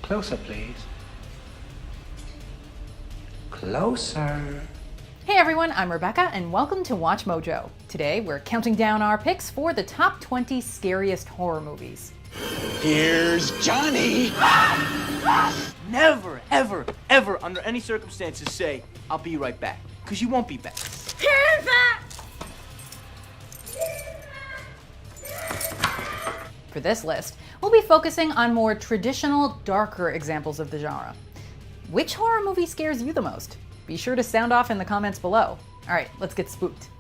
Closer, please. Closer. Hey everyone, I'm Rebecca and welcome to Watch Mojo. Today we're counting down our picks for the top 20 scariest horror movies. Here's Johnny! Never, ever, ever, under any circumstances say, I'll be right back. Because you won't be back. Here's back! For this list, we'll be focusing on more traditional, darker examples of the genre. Which horror movie scares you the most? Be sure to sound off in the comments below. All right, let's get spooked.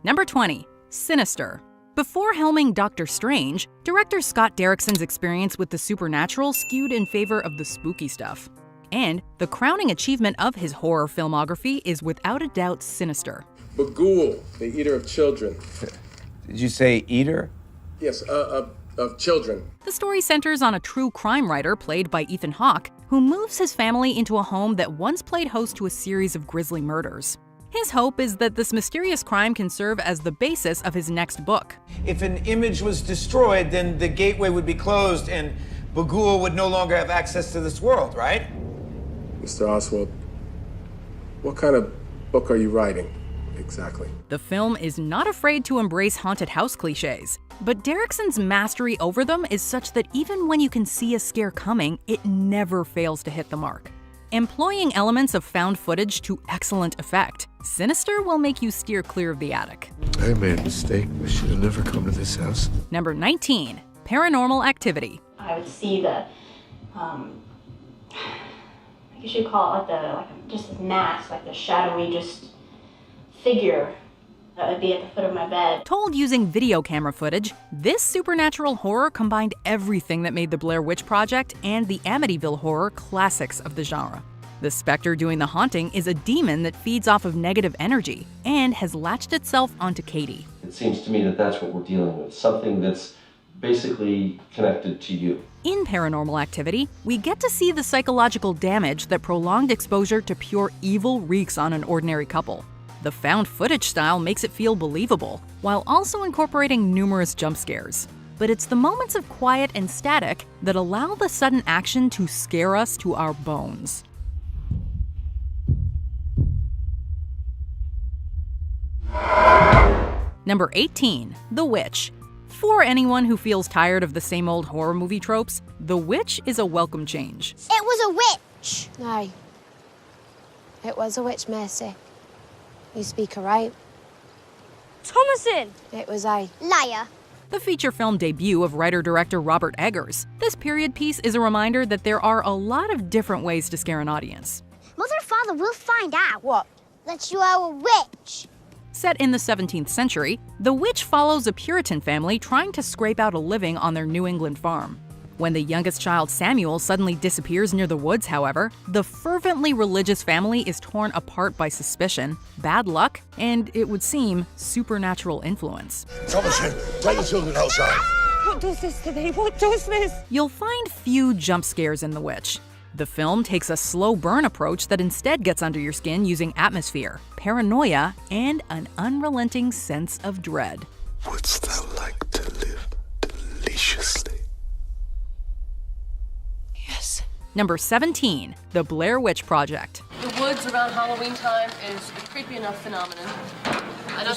Number 20, Sinister. Before helming Doctor Strange, director Scott Derrickson's experience with the supernatural skewed in favor of the spooky stuff. And the crowning achievement of his horror filmography is without a doubt Sinister. Bagul, the eater of children. Did you say eater? Yes, of children. The story centers on a true crime writer played by Ethan Hawke, who moves his family into a home that once played host to a series of grisly murders. His hope is that this mysterious crime can serve as the basis of his next book. If an image was destroyed, then the gateway would be closed and Bagul would no longer have access to this world, right? Mr. Oswald, what kind of book are you writing exactly? The film is not afraid to embrace haunted house cliches, but Derrickson's mastery over them is such that even when you can see a scare coming, it never fails to hit the mark. Employing elements of found footage to excellent effect, Sinister will make you steer clear of the attic. I made a mistake. We should have never come to this house. Number 19, Paranormal Activity. I would see the, I guess you'd call it just a mask, like the shadowy just figure that would be at the foot of my bed. Told using video camera footage, this supernatural horror combined everything that made the Blair Witch Project and the Amityville Horror classics of the genre. The specter doing the haunting is a demon that feeds off of negative energy and has latched itself onto Katie. It seems to me that that's what we're dealing with, something that's basically connected to you. In Paranormal Activity, we get to see the psychological damage that prolonged exposure to pure evil wreaks on an ordinary couple. The found footage style makes it feel believable, while also incorporating numerous jump scares. But it's the moments of quiet and static that allow the sudden action to scare us to our bones. Number 18, The Witch. For anyone who feels tired of the same old horror movie tropes, The Witch is a welcome change. It was a witch. No. It was a witch, Mercy. You speak right. Thomason. It was I. Liar. The feature film debut of writer-director Robert Eggers, this period piece is a reminder that there are a lot of different ways to scare an audience. Mother and Father will find out. What? That you are a witch. Set in the 17th century, The Witch follows a Puritan family trying to scrape out a living on their New England farm. When the youngest child, Samuel, suddenly disappears near the woods, however, the fervently religious family is torn apart by suspicion, bad luck, and, it would seem, supernatural influence. Thomason, take the children outside. What does this to me? What does this? You'll find few jump scares in The Witch. The film takes a slow burn approach that instead gets under your skin using atmosphere, paranoia, and an unrelenting sense of dread. Wouldst thou like to live deliciously? Yes. Number 17, The Blair Witch Project. The woods around Halloween time is a creepy enough phenomenon.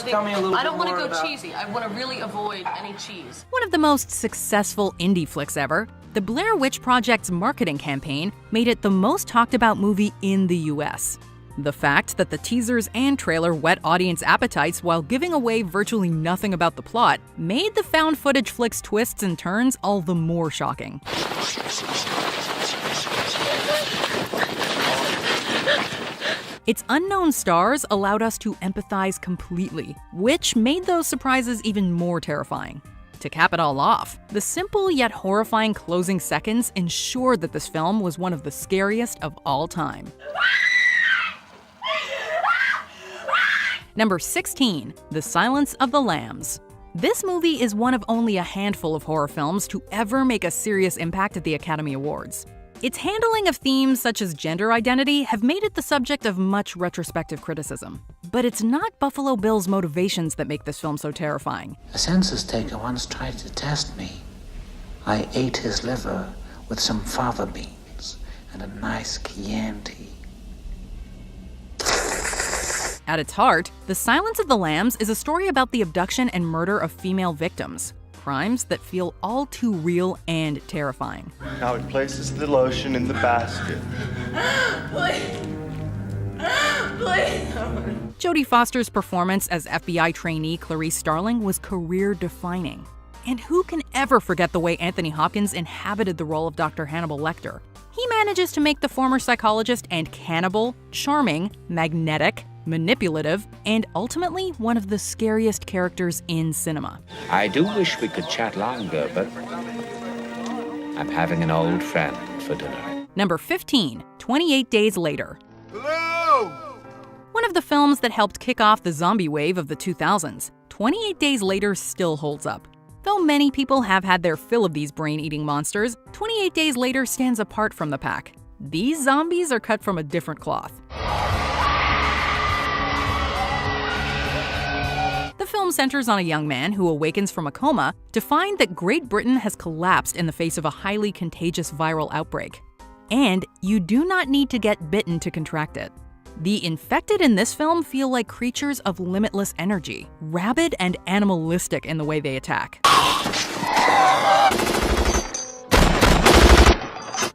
Tell me a little I don't bit want to more go about- cheesy. I want to really avoid any cheese. One of the most successful indie flicks ever, the Blair Witch Project's marketing campaign made it the most talked about movie in the US. The fact that the teasers and trailer whet audience appetites while giving away virtually nothing about the plot made the found footage flick's twists and turns all the more shocking. Its unknown stars allowed us to empathize completely, which made those surprises even more terrifying. To cap it all off, the simple yet horrifying closing seconds ensured that this film was one of the scariest of all time. Number 16, The Silence of the Lambs. This movie is one of only a handful of horror films to ever make a serious impact at the Academy Awards. Its handling of themes such as gender identity have made it the subject of much retrospective criticism. But it's not Buffalo Bill's motivations that make this film so terrifying. A census taker once tried to test me. I ate his liver with some fava beans and a nice Chianti. At its heart, The Silence of the Lambs is a story about the abduction and murder of female victims. Crimes that feel all too real and terrifying. Now it places the lotion in the basket. Please. Please. Jodie Foster's performance as FBI trainee Clarice Starling was career-defining. And who can ever forget the way Anthony Hopkins inhabited the role of Dr. Hannibal Lecter? He manages to make the former psychologist and cannibal charming, magnetic, manipulative, and ultimately one of the scariest characters in cinema. I do wish we could chat longer, but I'm having an old friend for dinner. Number 15, 28 Days Later. Hello! One of the films that helped kick off the zombie wave of the 2000s, 28 Days Later still holds up. Though many people have had their fill of these brain-eating monsters, 28 Days Later stands apart from the pack. These zombies are cut from a different cloth. The film centers on a young man who awakens from a coma to find that Great Britain has collapsed in the face of a highly contagious viral outbreak. And you do not need to get bitten to contract it. The infected in this film feel like creatures of limitless energy, rabid and animalistic in the way they attack.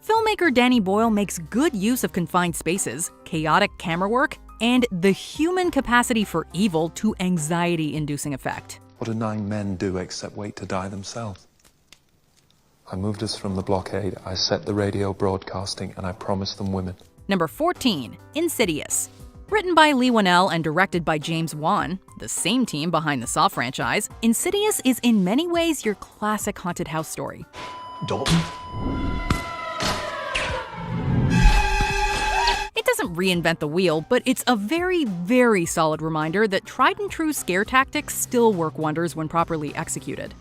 Filmmaker Danny Boyle makes good use of confined spaces, chaotic camera work, and the human capacity for evil to anxiety-inducing effect. What do 9 men do except wait to die themselves? I moved us from the blockade, I set the radio broadcasting, and I promised them women. Number 14, Insidious. Written by Leigh Whannell and directed by James Wan, the same team behind the Saw franchise, Insidious is in many ways your classic haunted house story. Dalton? It doesn't reinvent the wheel, but it's a very, very solid reminder that tried and true scare tactics still work wonders when properly executed.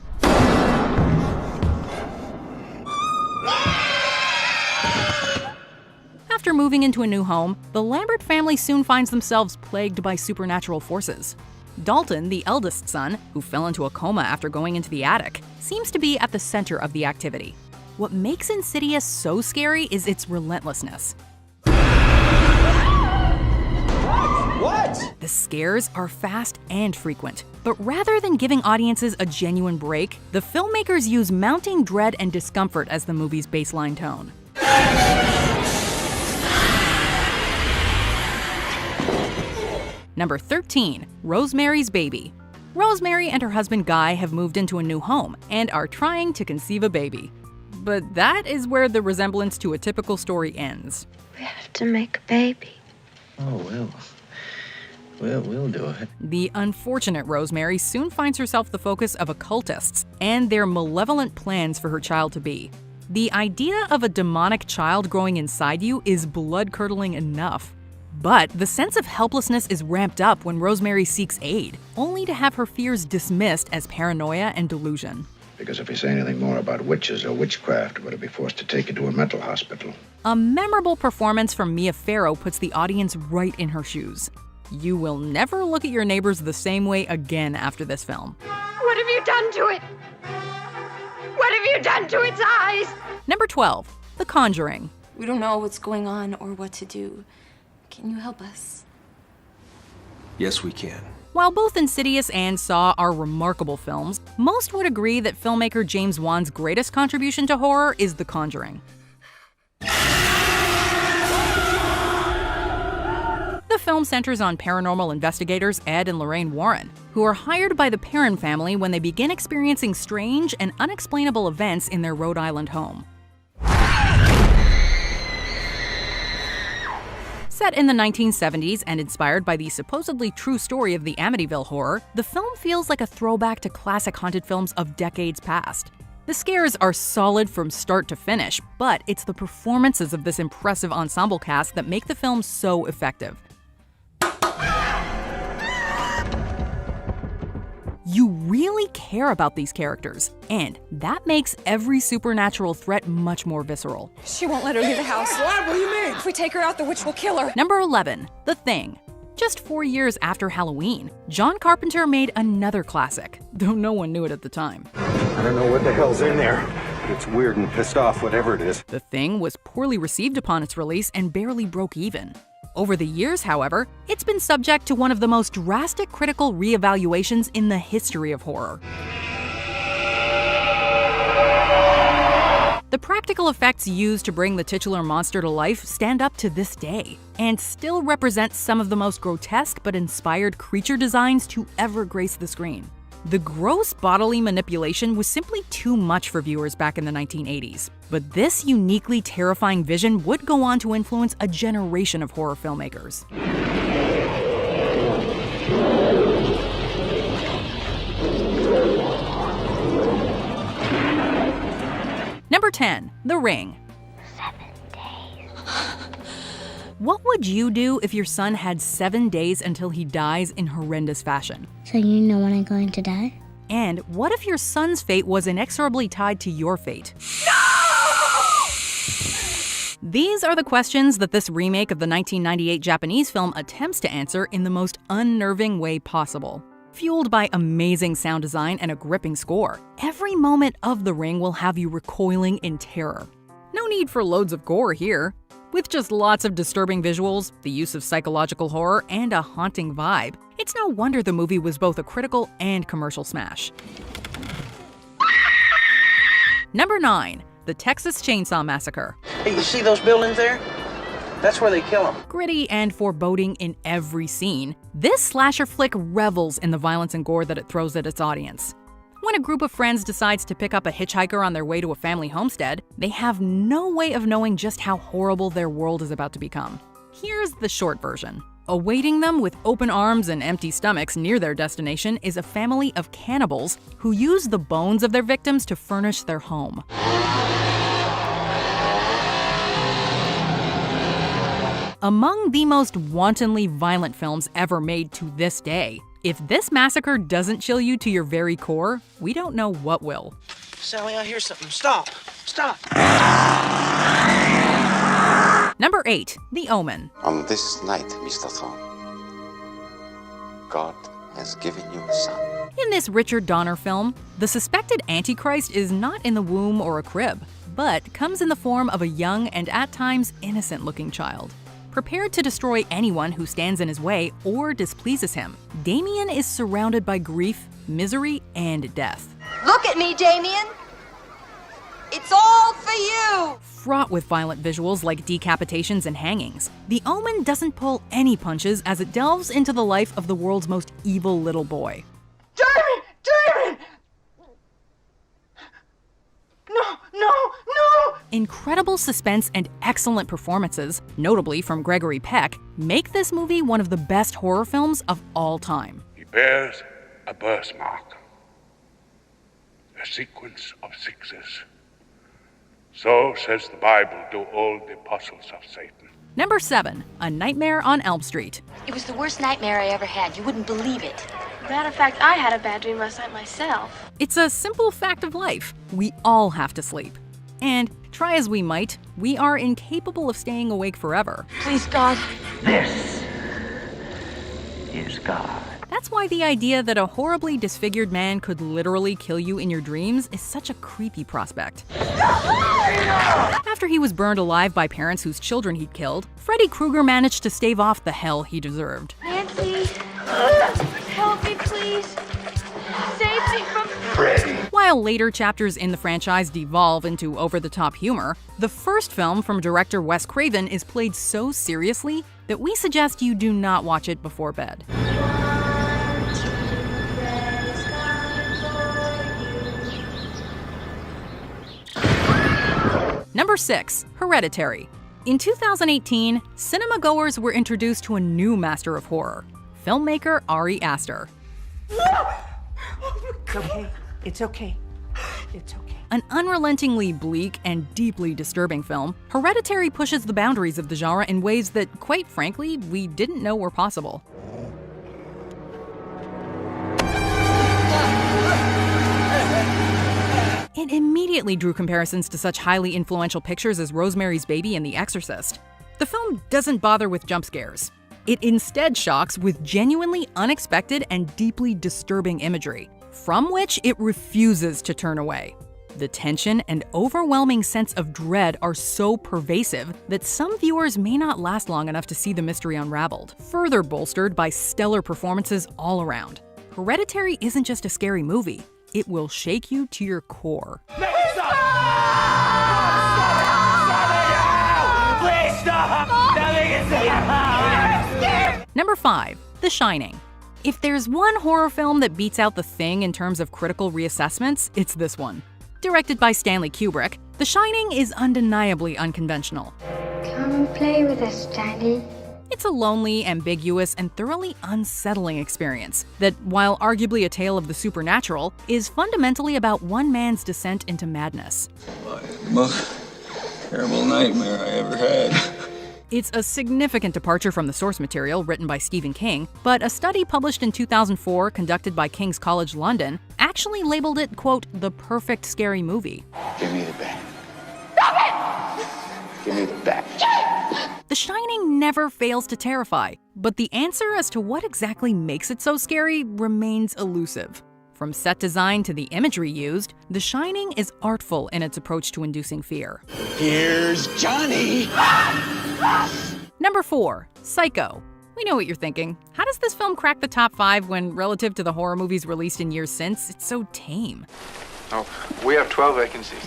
After moving into a new home, the Lambert family soon finds themselves plagued by supernatural forces. Dalton, the eldest son, who fell into a coma after going into the attic, seems to be at the center of the activity. What makes Insidious so scary is its relentlessness. What? The scares are fast and frequent, but rather than giving audiences a genuine break, the filmmakers use mounting dread and discomfort as the movie's baseline tone. Number 13, Rosemary's Baby. Rosemary and her husband Guy have moved into a new home and are trying to conceive a baby. But that is where the resemblance to a typical story ends. We have to make a baby. Oh, we'll do it. The unfortunate Rosemary soon finds herself the focus of occultists and their malevolent plans for her child to be. The idea of a demonic child growing inside you is blood-curdling enough. But the sense of helplessness is ramped up when Rosemary seeks aid, only to have her fears dismissed as paranoia and delusion. Because if we say anything more about witches or witchcraft, we'll be forced to take you to a mental hospital. A memorable performance from Mia Farrow puts the audience right in her shoes. You will never look at your neighbors the same way again after this film. What have you done to it? What have you done to its eyes? Number 12, The Conjuring. We don't know what's going on or what to do. Can you help us? Yes, we can. While both Insidious and Saw are remarkable films, most would agree that filmmaker James Wan's greatest contribution to horror is The Conjuring. The film centers on paranormal investigators Ed and Lorraine Warren, who are hired by the Perron family when they begin experiencing strange and unexplainable events in their Rhode Island home. Set in the 1970s and inspired by the supposedly true story of the Amityville Horror, the film feels like a throwback to classic haunted films of decades past. The scares are solid from start to finish, but it's the performances of this impressive ensemble cast that make the film so effective. You really care about these characters, and that makes every supernatural threat much more visceral. She won't let her leave the house. What? What do you mean? If we take her out, the witch will kill her. Number 11, The Thing. Just 4 years after Halloween, John Carpenter made another classic, though no one knew it at the time. I don't know what the hell's in there, It's weird and pissed off, whatever it is. The Thing was poorly received upon its release and barely broke even. Over the years, however, it's been subject to one of the most drastic critical reevaluations in the history of horror. The practical effects used to bring the titular monster to life stand up to this day, and still represent some of the most grotesque but inspired creature designs to ever grace the screen. The gross bodily manipulation was simply too much for viewers back in the 1980s, but this uniquely terrifying vision would go on to influence a generation of horror filmmakers. Number 10. The Ring. 7 days. What would you do if your son had 7 days until he dies in horrendous fashion? So you know when I'm going to die? And what if your son's fate was inexorably tied to your fate? These are the questions that this remake of the 1998 Japanese film attempts to answer in the most unnerving way possible. Fueled by amazing sound design and a gripping score, every moment of The Ring will have you recoiling in terror. No need for loads of gore here. With just lots of disturbing visuals, the use of psychological horror, and a haunting vibe, it's no wonder the movie was both a critical and commercial smash. Number 9. The Texas Chainsaw Massacre. Hey, you see those buildings there? That's where they kill them. Gritty and foreboding in every scene, this slasher flick revels in the violence and gore that it throws at its audience. When a group of friends decides to pick up a hitchhiker on their way to a family homestead, they have no way of knowing just how horrible their world is about to become. Here's the short version. Awaiting them with open arms and empty stomachs near their destination is a family of cannibals who use the bones of their victims to furnish their home. Among the most wantonly violent films ever made to this day, if this massacre doesn't chill you to your very core, we don't know what will. Sally, I hear something. Stop! Stop! Number 8. The Omen. On this night, Mr. Thorne, God has given you a son. In this Richard Donner film, the suspected Antichrist is not in the womb or a crib, but comes in the form of a young and at times innocent-looking child. Prepared to destroy anyone who stands in his way or displeases him, Damien is surrounded by grief, misery, and death. Look at me, Damien. It's all for you. Fraught with violent visuals like decapitations and hangings, The Omen doesn't pull any punches as it delves into the life of the world's most evil little boy. Damien! Damien! No! Incredible suspense and excellent performances, notably from Gregory Peck, make this movie one of the best horror films of all time. He bears a birthmark, a sequence of sixes. So says the Bible to all the apostles of Satan. Number 7. A Nightmare on Elm Street. It was the worst nightmare I ever had. You wouldn't believe it. Matter of fact, I had a bad dream last night myself. It's a simple fact of life. We all have to sleep. And try as we might, we are incapable of staying awake forever. Please, God. This is God. That's why the idea that a horribly disfigured man could literally kill you in your dreams is such a creepy prospect. After he was burned alive by parents whose children he'd killed, Freddy Krueger managed to stave off the hell he deserved. Nancy, help me, please. Save me from Freddy. While later chapters in the franchise devolve into over-the-top humor, the first film from director Wes Craven is played so seriously that we suggest you do not watch it before bed. Number 6. Hereditary. In 2018, cinema-goers were introduced to a new master of horror, filmmaker Ari Aster. It's okay. It's okay. It's okay. An unrelentingly bleak and deeply disturbing film, Hereditary pushes the boundaries of the genre in ways that, quite frankly, we didn't know were possible. It immediately drew comparisons to such highly influential pictures as Rosemary's Baby and The Exorcist. The film doesn't bother with jump scares. It instead shocks with genuinely unexpected and deeply disturbing imagery, from which it refuses to turn away. The tension and overwhelming sense of dread are so pervasive that some viewers may not last long enough to see the mystery unraveled, further bolstered by stellar performances all around. Hereditary isn't just a scary movie, it will shake you to your core. Please stop! Number 5. The Shining. If there's one horror film that beats out The Thing in terms of critical reassessments, it's this one. Directed by Stanley Kubrick, The Shining is undeniably unconventional. Come and play with us, Daddy. It's a lonely, ambiguous, and thoroughly unsettling experience that, while arguably a tale of the supernatural, is fundamentally about one man's descent into madness. The most terrible nightmare I ever had. It's a significant departure from the source material written by Stephen King, but a study published in 2004 conducted by King's College London actually labeled it, quote, the perfect scary movie. Give me the bat. Stop it! Give me the bat. The Shining never fails to terrify, but the answer as to what exactly makes it so scary remains elusive. From set design to the imagery used, The Shining is artful in its approach to inducing fear. Here's Johnny! Number 4. Psycho. We know what you're thinking. How does this film crack the top 5 when, relative to the horror movies released in years since, it's so tame? Oh, we have 12 vacancies.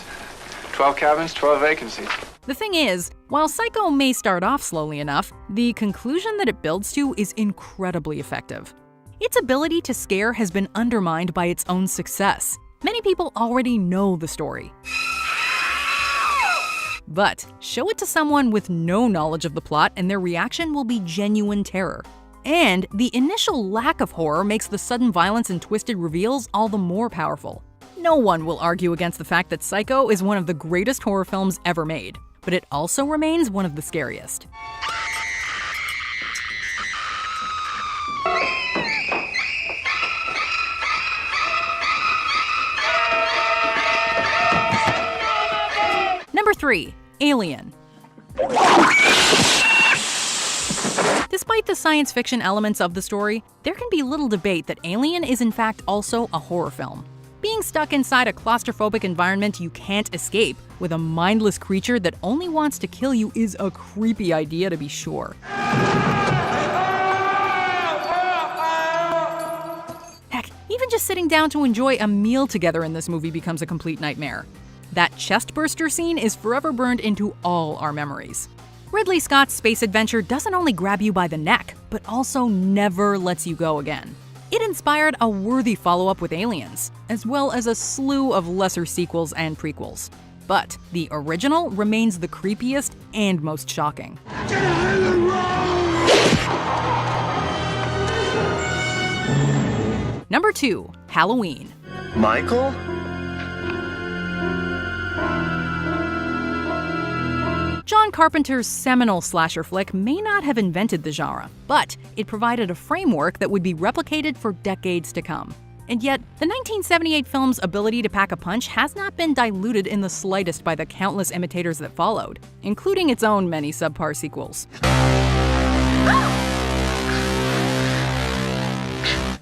12 cabins, 12 vacancies. The thing is, while Psycho may start off slowly enough, the conclusion that it builds to is incredibly effective. Its ability to scare has been undermined by its own success. Many people already know the story. But show it to someone with no knowledge of the plot and their reaction will be genuine terror. And the initial lack of horror makes the sudden violence and twisted reveals all the more powerful. No one will argue against the fact that Psycho is one of the greatest horror films ever made, but it also remains one of the scariest. Number 3. Alien. Despite the science fiction elements of the story, there can be little debate that Alien is in fact also a horror film. Being stuck inside a claustrophobic environment you can't escape with a mindless creature that only wants to kill you is a creepy idea to be sure. Heck, even just sitting down to enjoy a meal together in this movie becomes a complete nightmare. That chest-burster scene is forever burned into all our memories. Ridley Scott's space adventure doesn't only grab you by the neck, but also never lets you go again. It inspired a worthy follow-up with Aliens, as well as a slew of lesser sequels and prequels. But the original remains the creepiest and most shocking. Number 2. Halloween. Michael? John Carpenter's seminal slasher flick may not have invented the genre, but it provided a framework that would be replicated for decades to come. And yet, the 1978 film's ability to pack a punch has not been diluted in the slightest by the countless imitators that followed, including its own many subpar sequels.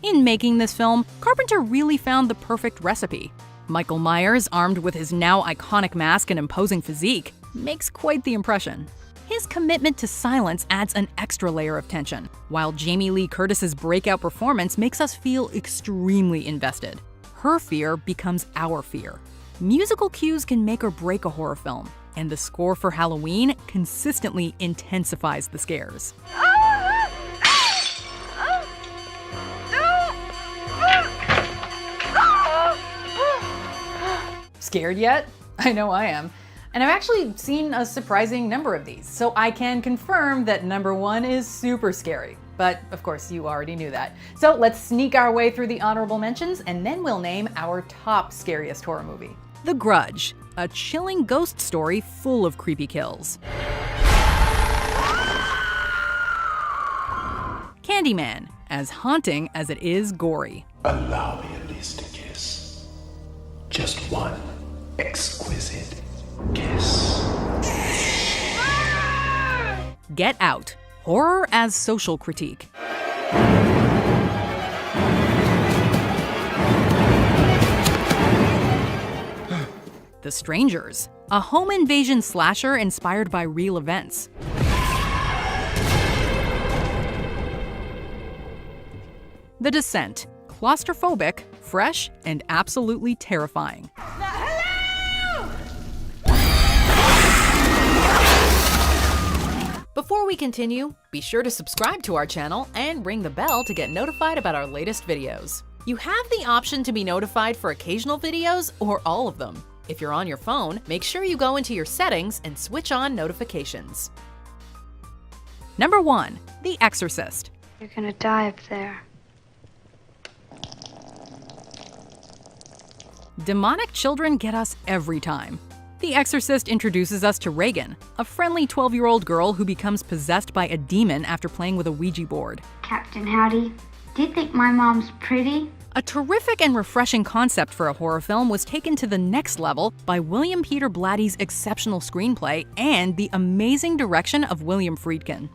In making this film, Carpenter really found the perfect recipe. Michael Myers, armed with his now iconic mask and imposing physique, makes quite the impression. His commitment to silence adds an extra layer of tension, while Jamie Lee Curtis's breakout performance makes us feel extremely invested. Her fear becomes our fear. Musical cues can make or break a horror film, and the score for Halloween consistently intensifies the scares. Scared yet? I know I am. And I've actually seen a surprising number of these, so I can confirm that number 1 is super scary. But of course, you already knew that. So let's sneak our way through the honorable mentions, and then we'll name our top scariest horror movie. The Grudge, a chilling ghost story full of creepy kills. Candyman, as haunting as it is gory. Allow me at least to kiss. Just one exquisite kiss. Get Out, horror as social critique. The Strangers, a home invasion slasher inspired by real events. The Descent, claustrophobic, fresh, and absolutely terrifying. Before we continue, be sure to subscribe to our channel and ring the bell to get notified about our latest videos. You have the option to be notified for occasional videos or all of them. If you're on your phone, make sure you go into your settings and switch on notifications. Number 1. The Exorcist. You're gonna die up there. Demonic children get us every time. The Exorcist introduces us to Reagan, a friendly 12-year-old girl who becomes possessed by a demon after playing with a Ouija board. Captain Howdy, do you think my mom's pretty? A terrific and refreshing concept for a horror film was taken to the next level by William Peter Blatty's exceptional screenplay and the amazing direction of William Friedkin.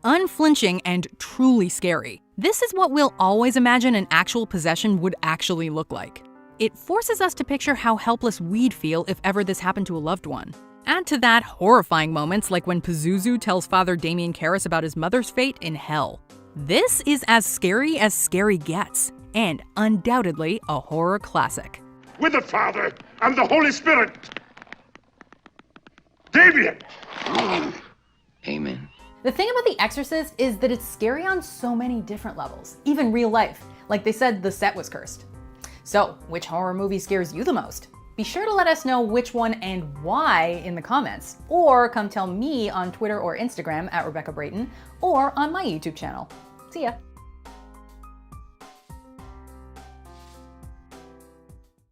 Unflinching and truly scary. This is what we'll always imagine an actual possession would actually look like. It forces us to picture how helpless we'd feel if ever this happened to a loved one. Add to that horrifying moments like when Pazuzu tells Father Damien Karras about his mother's fate in hell. This is as scary gets, and undoubtedly a horror classic. With the Father and the Holy Spirit. Damien! Amen. The thing about The Exorcist is that it's scary on so many different levels, even real life. Like they said, the set was cursed. So, which horror movie scares you the most? Be sure to let us know which one and why in the comments, or come tell me on Twitter or Instagram at Rebecca Brayton, or on my YouTube channel. See ya!